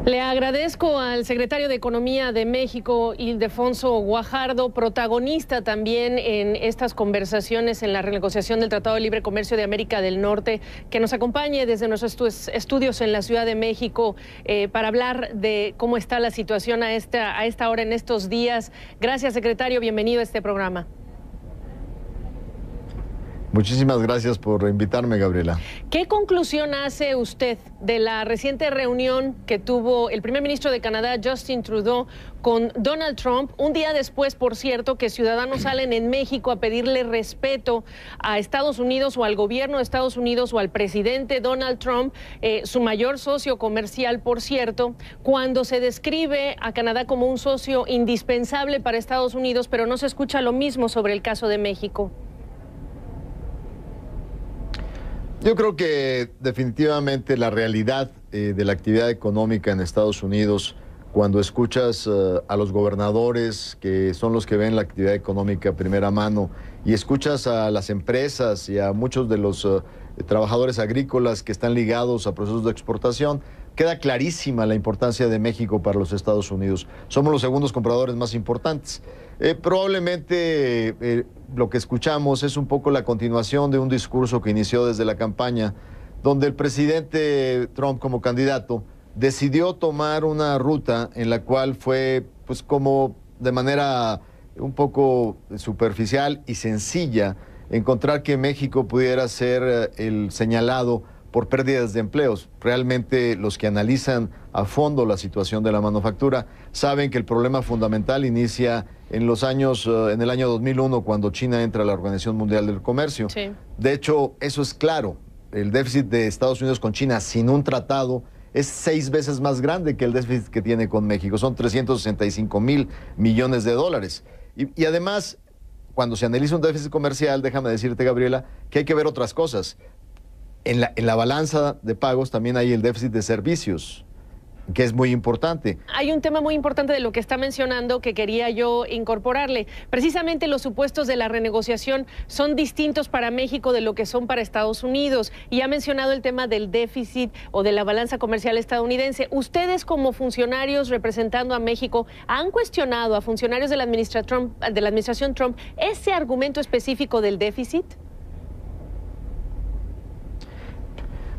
Le agradezco al secretario de Economía de México, Ildefonso Guajardo, protagonista también en estas conversaciones en la renegociación del Tratado de Libre Comercio de América del Norte, que nos acompañe desde nuestros estudios en la Ciudad de México para hablar de cómo está la situación a esta hora, en estos días. Gracias, secretario. Bienvenido a este programa. Muchísimas gracias por invitarme, Gabriela. ¿Qué conclusión hace usted de la reciente reunión que tuvo el primer ministro de Canadá, Justin Trudeau, con Donald Trump? Un día después, por cierto, que ciudadanos salen en México a pedirle respeto a Estados Unidos o al gobierno de Estados Unidos o al presidente Donald Trump, su mayor socio comercial, por cierto, cuando se describe a Canadá como un socio indispensable para Estados Unidos, pero no se escucha lo mismo sobre el caso de México. Yo creo que definitivamente la realidad de la actividad económica en Estados Unidos, cuando escuchas a los gobernadores, que son los que ven la actividad económica a primera mano, y escuchas a las empresas y a muchos de los trabajadores agrícolas que están ligados a procesos de exportación, queda clarísima la importancia de México para los Estados Unidos. Somos los segundos compradores más importantes. Probablemente lo que escuchamos es un poco la continuación de un discurso que inició desde la campaña, donde el presidente Trump, como candidato, decidió tomar una ruta en la cual fue, pues, como de manera un poco superficial y sencilla, encontrar que México pudiera ser el señalado por pérdidas de empleos. Realmente los que analizan a fondo la situación de la manufactura saben que el problema fundamental inicia en el año 2001, cuando China entra a la Organización Mundial del Comercio. Sí. De hecho, eso es claro. El déficit de Estados Unidos con China sin un tratado es 6 veces más grande que el déficit que tiene con México. Son 365,000 millones de dólares. Y además, cuando se analiza un déficit comercial, déjame decirte, Gabriela, que hay que ver otras cosas. En la balanza de pagos también hay el déficit de servicios, que es muy importante. Hay un tema muy importante de lo que está mencionando que quería yo incorporarle. Precisamente los supuestos de la renegociación son distintos para México de lo que son para Estados Unidos. Y ha mencionado el tema del déficit o de la balanza comercial estadounidense. Ustedes, como funcionarios representando a México, ¿han cuestionado a funcionarios de la administración Trump ese argumento específico del déficit?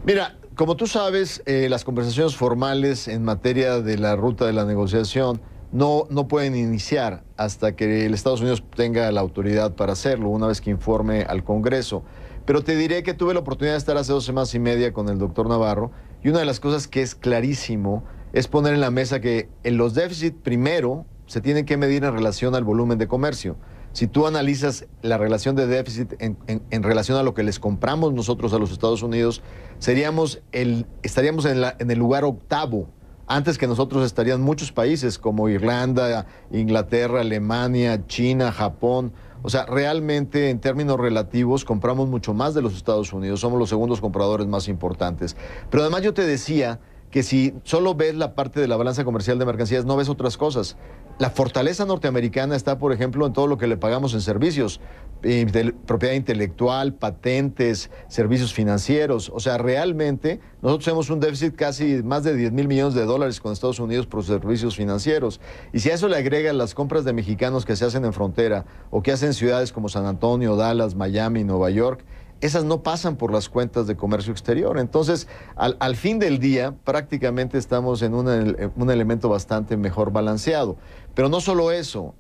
Mira, como tú sabes, las conversaciones formales en materia de la ruta de la negociación no pueden iniciar hasta que el Estados Unidos tenga la autoridad para hacerlo, una vez que informe al Congreso. Pero te diré que tuve la oportunidad de estar hace 2 semanas y media con el doctor Navarro, y una de las cosas que es clarísimo es poner en la mesa que los déficits primero se tienen que medir en relación al volumen de comercio. Si tú analizas la relación de déficit en relación a lo que les compramos nosotros a los Estados Unidos, estaríamos en el lugar 8º. Antes que nosotros estarían muchos países como Irlanda, Inglaterra, Alemania, China, Japón. O sea, realmente en términos relativos compramos mucho más de los Estados Unidos. Somos los segundos compradores más importantes. Pero además yo te decía que si solo ves la parte de la balanza comercial de mercancías, no ves otras cosas. La fortaleza norteamericana está, por ejemplo, en todo lo que le pagamos en servicios, propiedad intelectual, patentes, servicios financieros. O sea, realmente nosotros tenemos un déficit casi más de 10,000 millones de dólares con Estados Unidos por servicios financieros. Y si a eso le agregan las compras de mexicanos que se hacen en frontera o que hacen ciudades como San Antonio, Dallas, Miami, Nueva York, esas no pasan por las cuentas de comercio exterior. Entonces, al fin del día, prácticamente estamos en un elemento bastante mejor balanceado. Pero no solo eso,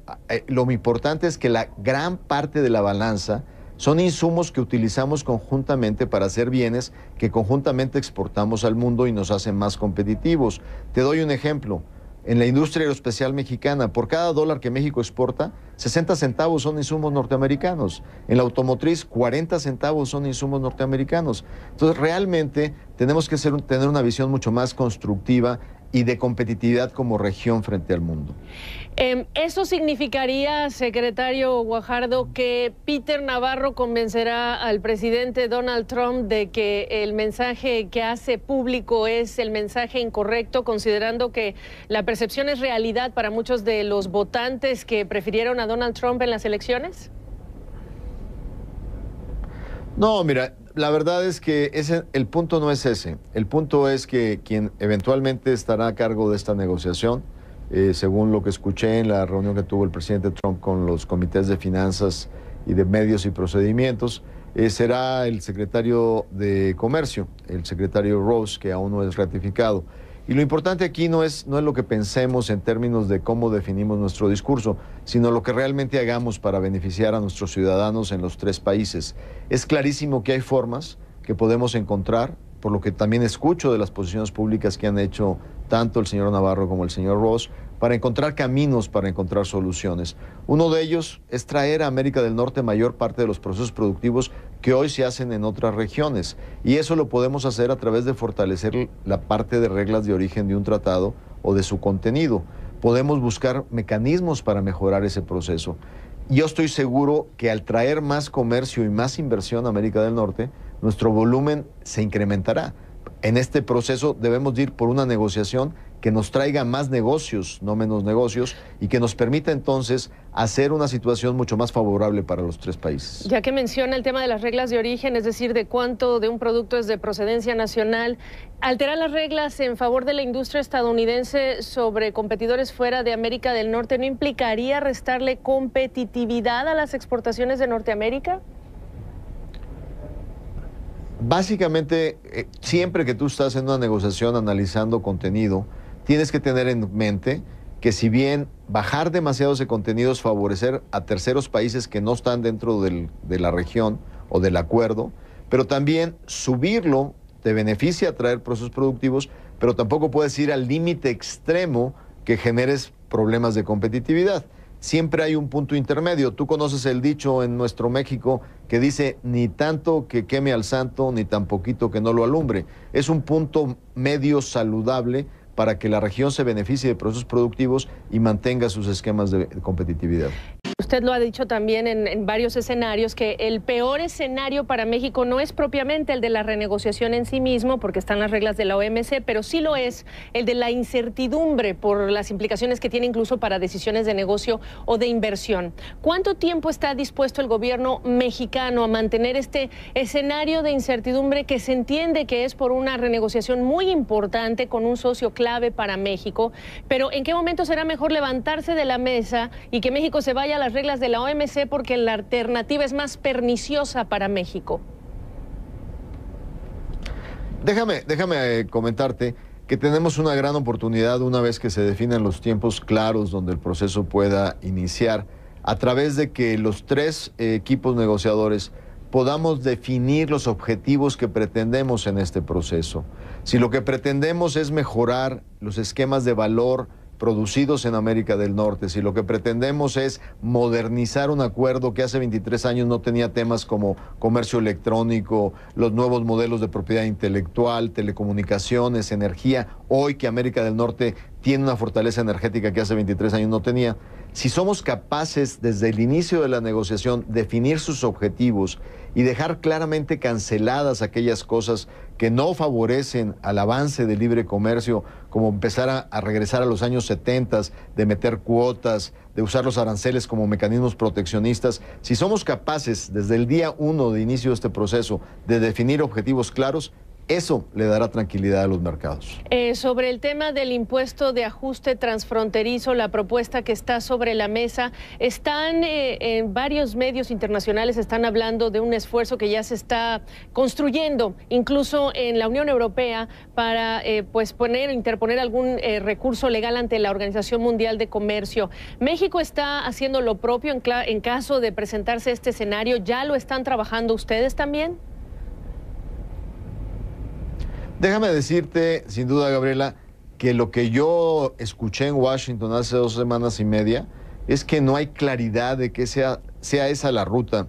lo importante es que la gran parte de la balanza son insumos que utilizamos conjuntamente para hacer bienes que conjuntamente exportamos al mundo y nos hacen más competitivos. Te doy un ejemplo. En la industria aeroespacial mexicana, por cada dólar que México exporta, 60 centavos son insumos norteamericanos. En la automotriz, 40 centavos son insumos norteamericanos. Entonces, realmente tenemos que tener una visión mucho más constructiva y de competitividad como región frente al mundo. ¿Eso significaría, secretario Guajardo, que Peter Navarro convencerá al presidente Donald Trump de que el mensaje que hace público es el mensaje incorrecto, considerando que la percepción es realidad para muchos de los votantes que prefirieron a Donald Trump en las elecciones? No, mira, la verdad es que el punto no es ese. El punto es que quien eventualmente estará a cargo de esta negociación, según lo que escuché en la reunión que tuvo el presidente Trump con los comités de finanzas y de medios y procedimientos, será el secretario de Comercio, el secretario Ross, que aún no es ratificado. Y lo importante aquí no es lo que pensemos en términos de cómo definimos nuestro discurso, sino lo que realmente hagamos para beneficiar a nuestros ciudadanos en los tres países. Es clarísimo que hay formas que podemos encontrar, por lo que también escucho de las posiciones públicas que han hecho tanto el señor Navarro como el señor Ross, para encontrar caminos, para encontrar soluciones. Uno de ellos es traer a América del Norte mayor parte de los procesos productivos que hoy se hacen en otras regiones. Y eso lo podemos hacer a través de fortalecer la parte de reglas de origen de un tratado o de su contenido. Podemos buscar mecanismos para mejorar ese proceso. Yo estoy seguro que al traer más comercio y más inversión a América del Norte, nuestro volumen se incrementará. En este proceso debemos ir por una negociación que nos traiga más negocios, no menos negocios, y que nos permita entonces hacer una situación mucho más favorable para los tres países. Ya que menciona el tema de las reglas de origen, es decir, de cuánto de un producto es de procedencia nacional, alterar las reglas en favor de la industria estadounidense sobre competidores fuera de América del Norte, ¿no implicaría restarle competitividad a las exportaciones de Norteamérica? Básicamente, siempre que tú estás en una negociación analizando contenido, tienes que tener en mente que si bien bajar demasiado ese contenido es favorecer a terceros países que no están dentro de la región o del acuerdo, pero también subirlo te beneficia a traer procesos productivos, pero tampoco puedes ir al límite extremo que generes problemas de competitividad. Siempre hay un punto intermedio. Tú conoces el dicho en nuestro México que dice, ni tanto que queme al santo, ni tan poquito que no lo alumbre. Es un punto medio saludable para que la región se beneficie de procesos productivos y mantenga sus esquemas de competitividad. Usted lo ha dicho también en varios escenarios, que el peor escenario para México no es propiamente el de la renegociación en sí mismo, porque están las reglas de la OMC, pero sí lo es el de la incertidumbre por las implicaciones que tiene incluso para decisiones de negocio o de inversión. ¿Cuánto tiempo está dispuesto el gobierno mexicano a mantener este escenario de incertidumbre que se entiende que es por una renegociación muy importante con un socio clave para México? Pero ¿en qué momento será mejor levantarse de la mesa y que México se vaya a las reglas de la OMC porque la alternativa es más perniciosa para México? Déjame comentarte que tenemos una gran oportunidad una vez que se definan los tiempos claros donde el proceso pueda iniciar, a través de que los tres equipos negociadores podamos definir los objetivos que pretendemos en este proceso. Si lo que pretendemos es mejorar los esquemas de valor producidos en América del Norte, si lo que pretendemos es modernizar un acuerdo que hace 23 años no tenía temas como comercio electrónico, los nuevos modelos de propiedad intelectual, telecomunicaciones, energía, hoy que América del Norte tiene una fortaleza energética que hace 23 años no tenía, si somos capaces desde el inicio de la negociación definir sus objetivos y dejar claramente canceladas aquellas cosas que no favorecen al avance del libre comercio, como empezar a regresar a los años 70, de meter cuotas, de usar los aranceles como mecanismos proteccionistas, si somos capaces desde el día 1 de inicio de este proceso de definir objetivos claros, eso le dará tranquilidad a los mercados. Sobre el tema del impuesto de ajuste transfronterizo, la propuesta que está sobre la mesa, están en varios medios internacionales, están hablando de un esfuerzo que ya se está construyendo, incluso en la Unión Europea, para interponer algún recurso legal ante la Organización Mundial de Comercio. México está haciendo lo propio en caso de presentarse este escenario. ¿Ya lo están trabajando ustedes también? Déjame decirte, sin duda, Gabriela, que lo que yo escuché en Washington hace 2 semanas y media es que no hay claridad de que sea esa la ruta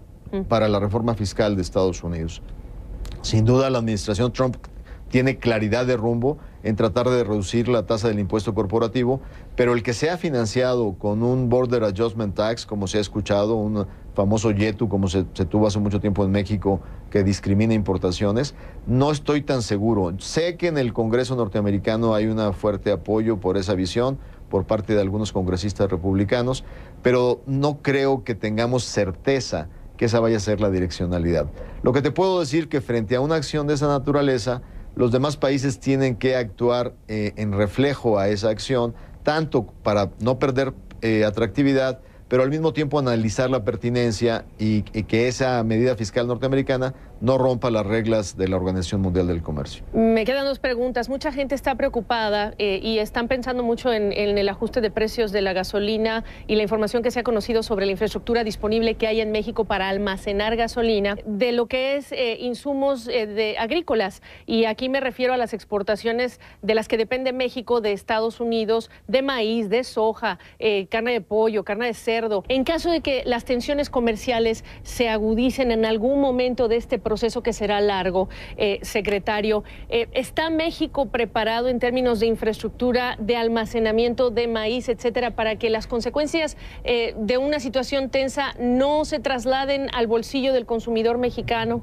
para la reforma fiscal de Estados Unidos. Sin duda, la administración Trump tiene claridad de rumbo en tratar de reducir la tasa del impuesto corporativo, pero el que sea financiado con un Border Adjustment Tax, como se ha escuchado, un famoso YETU, como se tuvo hace mucho tiempo en México, que discrimina importaciones, no estoy tan seguro. Sé que en el Congreso norteamericano hay un fuerte apoyo por esa visión, por parte de algunos congresistas republicanos, pero no creo que tengamos certeza que esa vaya a ser la direccionalidad. Lo que te puedo decir que frente a una acción de esa naturaleza, los demás países tienen que actuar en reflejo a esa acción, tanto para no perder atractividad, pero al mismo tiempo analizar la pertinencia y que esa medida fiscal norteamericana no rompa las reglas de la Organización Mundial del Comercio. Me quedan dos preguntas. Mucha gente está preocupada y están pensando mucho en el ajuste de precios de la gasolina y la información que se ha conocido sobre la infraestructura disponible que hay en México para almacenar gasolina, de lo que es insumos agrícolas. Y aquí me refiero a las exportaciones de las que depende México de Estados Unidos, de maíz, de soja, carne de pollo, carne de cerdo. En caso de que las tensiones comerciales se agudicen en algún momento de este proceso que será largo, secretario, ¿está México preparado en términos de infraestructura, de almacenamiento de maíz, etcétera, para que las consecuencias de una situación tensa no se trasladen al bolsillo del consumidor mexicano?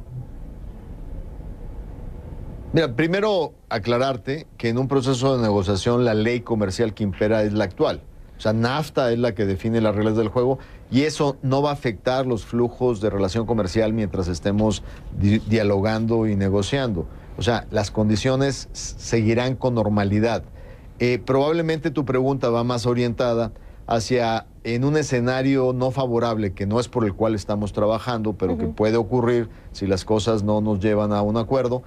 Mira, primero aclararte que en un proceso de negociación la ley comercial que impera es la actual. O sea, NAFTA es la que define las reglas del juego y eso no va a afectar los flujos de relación comercial mientras estemos dialogando y negociando. O sea, las condiciones seguirán con normalidad. Probablemente tu pregunta va más orientada hacia en un escenario no favorable, que no es por el cual estamos trabajando, pero que puede ocurrir si las cosas no nos llevan a un acuerdo.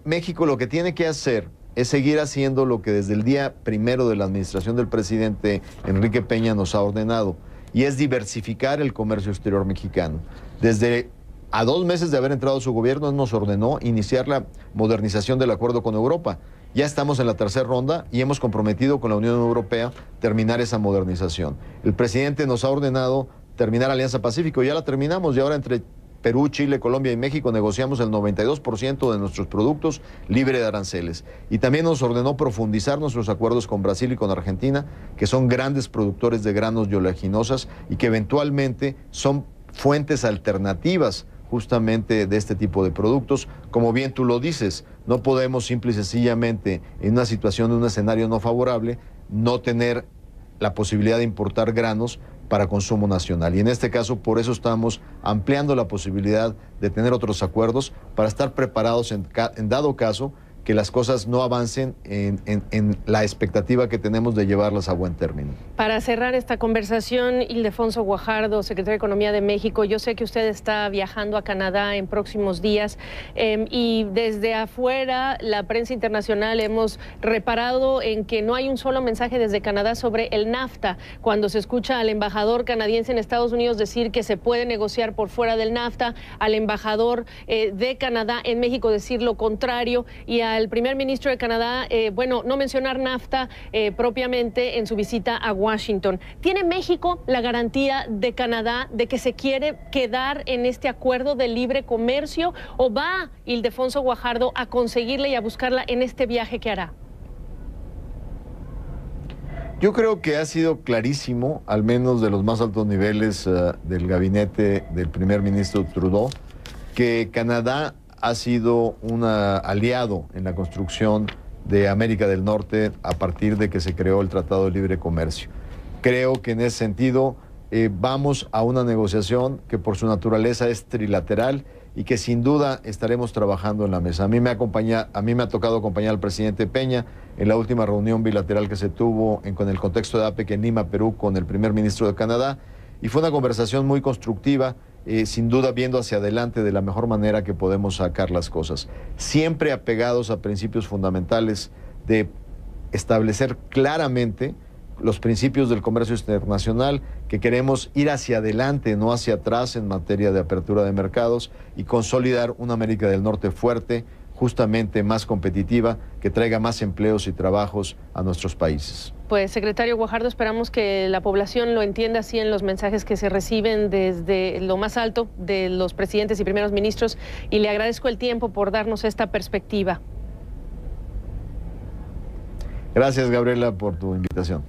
México lo que tiene que hacer es seguir haciendo lo que desde el día primero de la administración del presidente Enrique Peña nos ha ordenado, y es diversificar el comercio exterior mexicano. Desde a 2 meses de haber entrado su gobierno, nos ordenó iniciar la modernización del acuerdo con Europa. Ya estamos en la tercera ronda y hemos comprometido con la Unión Europea terminar esa modernización. El presidente nos ha ordenado terminar Alianza Pacífico, ya la terminamos, y ahora entre Perú, Chile, Colombia y México negociamos el 92% de nuestros productos libre de aranceles. Y también nos ordenó profundizar nuestros acuerdos con Brasil y con Argentina, que son grandes productores de granos y oleaginosas y que eventualmente son fuentes alternativas justamente de este tipo de productos. Como bien tú lo dices, no podemos simple y sencillamente en una situación, en un escenario no favorable, no tener la posibilidad de importar granos para consumo nacional. Y en este caso, por eso estamos ampliando la posibilidad de tener otros acuerdos para estar preparados en dado caso que las cosas no avancen en la expectativa que tenemos de llevarlas a buen término. Para cerrar esta conversación, Ildefonso Guajardo, secretario de Economía de México, yo sé que usted está viajando a Canadá en próximos días y desde afuera, la prensa internacional, hemos reparado en que no hay un solo mensaje desde Canadá sobre el NAFTA. Cuando se escucha al embajador canadiense en Estados Unidos decir que se puede negociar por fuera del NAFTA, al embajador de Canadá en México decir lo contrario, y al primer ministro de Canadá, no mencionar NAFTA propiamente en su visita a Washington. ¿Tiene México la garantía de Canadá de que se quiere quedar en este acuerdo de libre comercio o va Ildefonso Guajardo a conseguirla y a buscarla en este viaje que hará? Yo creo que ha sido clarísimo, al menos de los más altos niveles del gabinete del primer ministro Trudeau, que Canadá ha sido un aliado en la construcción de América del Norte a partir de que se creó el Tratado de Libre Comercio. Creo que en ese sentido vamos a una negociación que por su naturaleza es trilateral y que sin duda estaremos trabajando en la mesa. A mí me ha tocado acompañar al presidente Peña en la última reunión bilateral que se tuvo con el contexto de APEC en Lima, Perú, con el primer ministro de Canadá, y fue una conversación muy constructiva, sin duda viendo hacia adelante de la mejor manera que podemos sacar las cosas. Siempre apegados a principios fundamentales de establecer claramente los principios del comercio internacional, que queremos ir hacia adelante, no hacia atrás en materia de apertura de mercados y consolidar una América del Norte fuerte, justamente más competitiva, que traiga más empleos y trabajos a nuestros países. Pues, secretario Guajardo, esperamos que la población lo entienda así en los mensajes que se reciben desde lo más alto de los presidentes y primeros ministros, y le agradezco el tiempo por darnos esta perspectiva. Gracias, Gabriela, por tu invitación.